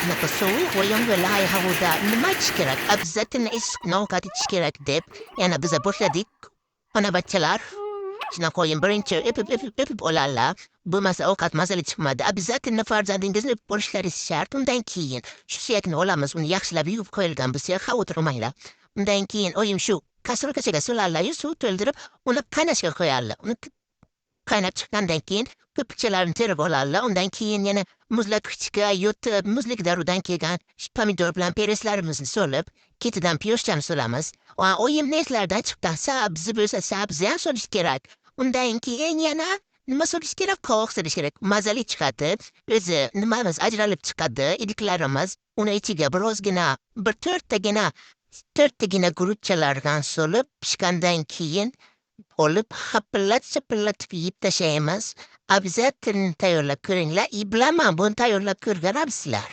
Bunaqa sovuq va yomg'irli havoda nima ichish kerak? Обязательно issiq ovqat ichish kerak deb yana biza boshladik. Xonavachchalar shuna qo'ying birinchi öpüp oladilar. Bo'lmasa ovqat mazali chiqmadi. Обязательно farzandingizni öpib olishlaringiz shart. Undan keyin shu suyakni olamiz, uni yaxshilab yuvib qo'yilgan bo'lsa xavotir olmanglar. Undan keyin oyim shu kasalkachaga soladilar, suv to'ldirib, uni qaynashga qo'yadilar. Uni qaynab chiqqandan keyin ko'pikchalarini terib oladilar. Undan keyin yana muzlatgichga yutib, muzlik darudan kelgan pomidor bilan pereslarimizni solib, ketidan piyoshchani solamiz. Oyim netlardan chiqqan sabzi bo'lsa sabzi ham solish kerak. Undan keyin yana nima solish kerak? Qovoq solish kerak. Mazali chiqadi. O'zi nimamiz ajralib chiqadi. Idiklarimiz uni ichiga birozgina, bir to'rttagina guruchchalardan solib, pishgandan keyin olib hapillatib yeb tashlaymiz. Обязательно tayyorlab ko'ringlar. Bilaman, buni tayyorlab ko'rgan sizlar.